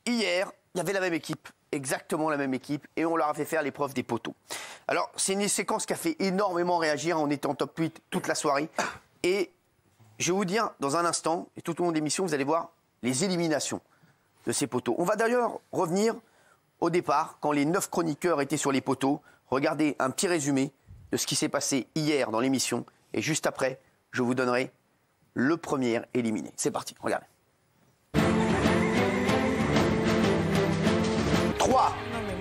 hier, il y avait la même équipe, exactement la même équipe, et on leur a fait faire l'épreuve des poteaux. Alors, c'est une séquence qui a fait énormément réagir. On était en top 8 toute la soirée. Et je vais vous dire, dans un instant, et tout au long de l'émission, vous allez voir les éliminations de ces poteaux. On va d'ailleurs revenir au départ, quand les 9 chroniqueurs étaient sur les poteaux. Regardez un petit résumé de ce qui s'est passé hier dans l'émission. Et juste après, je vous donnerai le premier éliminé. C'est parti, regardez. 3,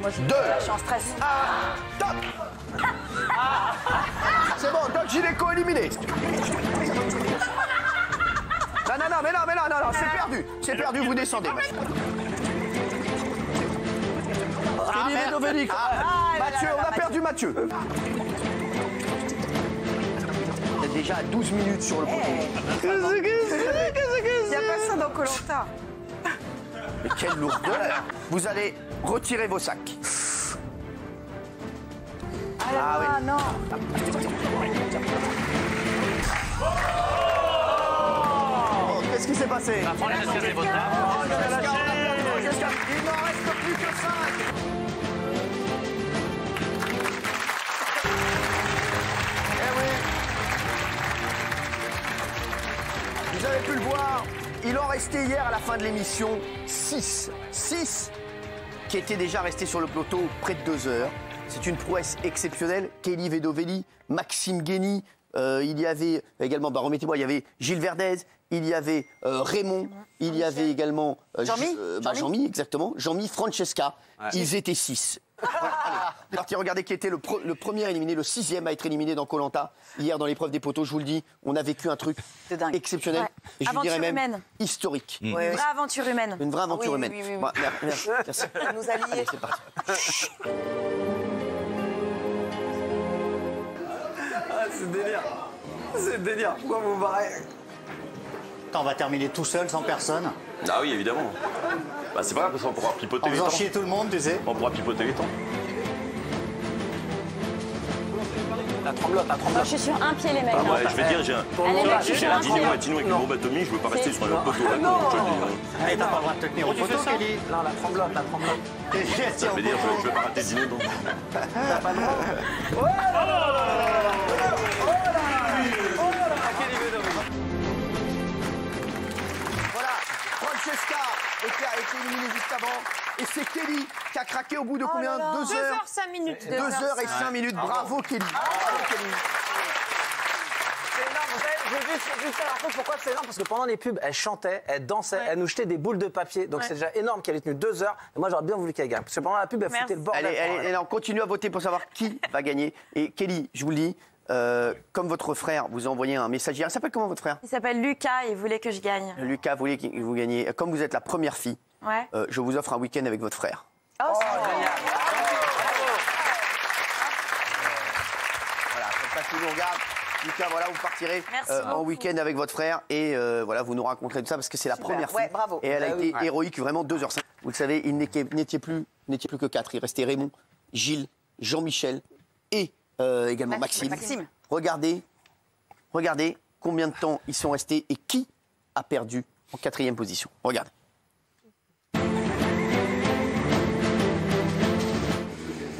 2, Je suis en stress. 1, top. C'est bon, Doc Gineco éliminé. Non, mais non, c'est perdu, vous descendez. Kelly Vedovelic. Mathieu, on a perdu Mathieu. Vous êtes déjà à 12 minutes sur le poteau. Il n'y a pas ça dans Koh-Lanta. Mais quelle lourdeur. Vous allez retirer vos sacs. Ah non. Oh, qu'est-ce qui s'est passé? La Francesca des Votins. Il n'en reste plus que 5. Eh oui. Vous avez pu le voir, il en restait hier à la fin de l'émission 6. 6 qui étaient déjà restés sur le plateau près de 2 heures. C'est une prouesse exceptionnelle. Kelly Vedoveli, Maxime Guény, il y avait également, remettez-moi, il y avait Gilles Verdez, il y avait Raymond, il y avait également Jean-Mi, exactement, Jean-Mi, Francesca. Ouais. Ils étaient 6. Allez, regardez qui était le premier éliminé, le 6e à être éliminé dans Koh-Lanta. Hier, dans l'épreuve des poteaux, je vous le dis, on a vécu un truc exceptionnel. Ouais. Et je dirais même humaine. Historique. Une vraie aventure humaine. Une vraie aventure humaine. Oui. Bah, merci. Nous alliés. Allez, c'est parti. C'est délire. Pourquoi vous barrez? On va terminer tout seul, sans personne. Ah oui, évidemment. Bah c'est pas grave, parce qu'on pourra pipoter En les temps. faisant chier tout le monde, tu sais. On pourra pipoter les temps. La tremblote. Je suis sur un pied, les mecs. Ouais, je vais dire, j'ai un dîner matinaux avec une bombe atomique, je veux pas rester sur le poteau. Non. Allez, t'as pas le droit de te tenir au poteau, Kelly. Non, la tremblote. Ça veut dire, je vais pas rater le dîner, donc. T'as pas le droit. Voilà, Francesca a été éliminée juste avant. Et c'est Kelly qui a craqué au bout de combien? 2 heures 2 heures 5 minutes. 2 heures et 5 minutes. Bravo Kelly. C'est énorme, vous savez, je vais juste faire un truc. Pourquoi c'est énorme? Parce que pendant les pubs, elle chantait, elle dansait, elle nous jetait des boules de papier. Donc c'est déjà énorme qu'elle ait tenu 2 heures. Et moi, j'aurais bien voulu qu'elle gagne. Parce que pendant la pub, elle foutait le bordel. Allez, on continue à voter pour savoir qui va gagner. Et Kelly, je vous le dis, comme votre frère vous a envoyé un message hier. Il s'appelle comment votre frère? Il s'appelle Lucas et il voulait que je gagne. Lucas voulait que vous gagniez. Comme vous êtes la première fille, je vous offre un week-end avec votre frère. Oh, c'est génial. Voilà, comme ça, tu nous regardes. Lucas, voilà, vous partirez en week-end avec votre frère et voilà, vous nous raconterez tout ça parce que c'est la première fille. Ouais, bravo. Et elle a été héroïque, vraiment 2h05. Vous le savez, il n'étiez plus que 4. Il restait Raymond, Gilles, Jean-Michel et également Maxime. Regardez combien de temps ils sont restés et qui a perdu en 4e position. Regardez.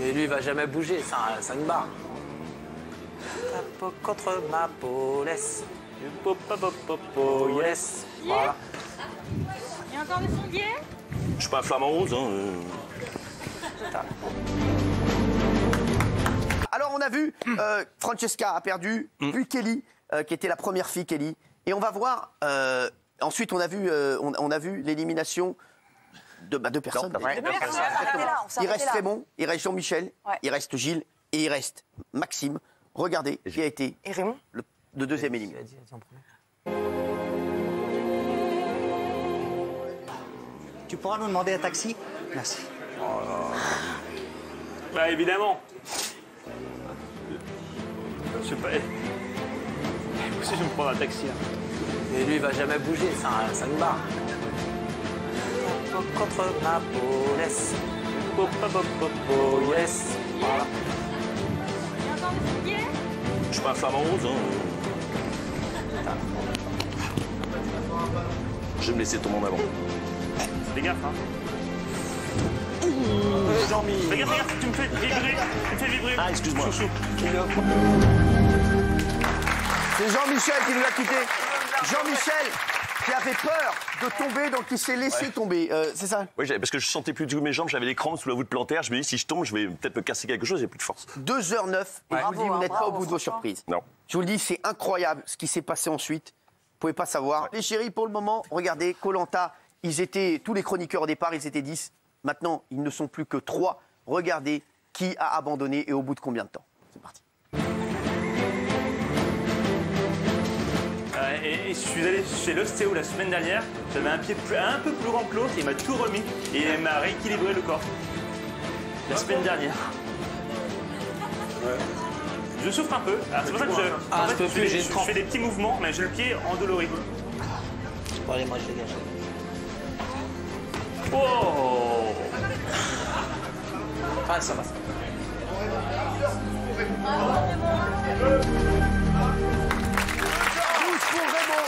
Et lui, il va jamais bouger, c'est une barre. Ta peau contre ma peau, laisse. Yes. Voilà. Il y a encore des sondiers? Je suis pas un flamant rose, hein. Alors on a vu, Francesca a perdu, puis Kelly, qui était la première fille, Kelly. Et on va voir, ensuite on a vu l'élimination de 2 personnes. Il reste Raymond, il reste Jean-Michel, il reste Gilles et il reste Maxime. Regardez qui a été le 2e éliminé. Tu pourras nous demander un taxi? Merci. Bah évidemment. Je sais pas. Moi aussi, je vais me prendre un taxi. Et lui, il va jamais bouger, c'est une barre. Ta peau contre ma peau, laisse. Yes. Voilà. Il y a encore des sondiers? Je suis pas un flamant rose, hein. Je vais me laisser tomber en avant. Fais gaffe, hein. Jean-Mi. Regarde, tu me fais vibrer. Tu me fais vibrer. Ah, excuse-moi. Chouchou. C'est Jean-Michel qui nous a quittés. Jean-Michel qui avait peur de tomber, donc il s'est laissé tomber. C'est ça? Oui, parce que je sentais plus du tout mes jambes, j'avais les crampes sous la voûte plantaire. Je me dis, si je tombe, je vais peut-être me casser quelque chose, j'ai plus de force. 2h09, et je vous le dis, vous n'êtes pas au bout de vos surprises. Non. Je vous le dis, c'est incroyable ce qui s'est passé ensuite. Vous pouvez pas savoir. Les chéris, pour le moment, regardez, Koh-Lanta, ils étaient, tous les chroniqueurs au départ, ils étaient 10. Maintenant, ils ne sont plus que 3. Regardez qui a abandonné et au bout de combien de temps. C'est parti. Et je suis allé chez l'ostéo la semaine dernière. J'avais un pied un peu plus grand que l'autre. Il m'a tout remis et il m'a rééquilibré le corps. La semaine dernière. Je souffre un peu. C'est pour ça que je fais des petits mouvements, mais j'ai le pied endolori. Bon, allez, moi je dégage. Oh! Ah, ça va. Tous pour Raymond.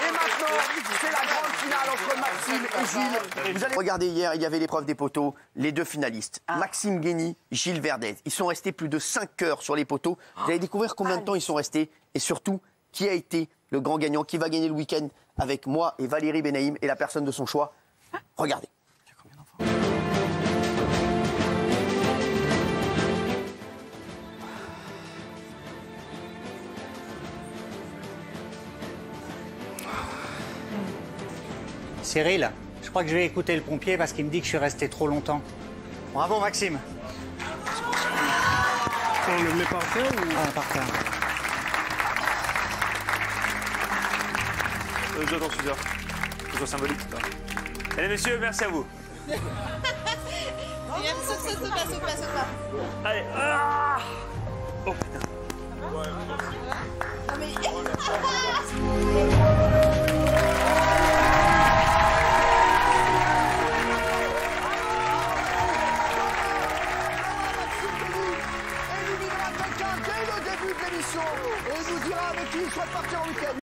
Et maintenant, c'est la grande finale entre Maxime et Gilles. Vous allez regarder, hier, il y avait l'épreuve des poteaux. Les deux finalistes, Maxime Guény, Gilles Verdez. Ils sont restés plus de 5 heures sur les poteaux. Vous allez découvrir combien de temps ils sont restés et surtout, qui a été le grand gagnant, qui va gagner le week-end avec moi et Valérie Benaïm et la personne de son choix. Regardez. Cyril, je crois que je vais écouter le pompier parce qu'il me dit que je suis resté trop longtemps. Bravo Maxime. On le met par terre ou... Ah, par terre. J'en suis sûr. Toujours symbolique, ça. Allez, messieurs, merci à vous. Saute pas. Allez. Ah oh putain. Éliminera quelqu'un dès le début de l'émission et il nous dira avec qui il souhaite partir en week-end.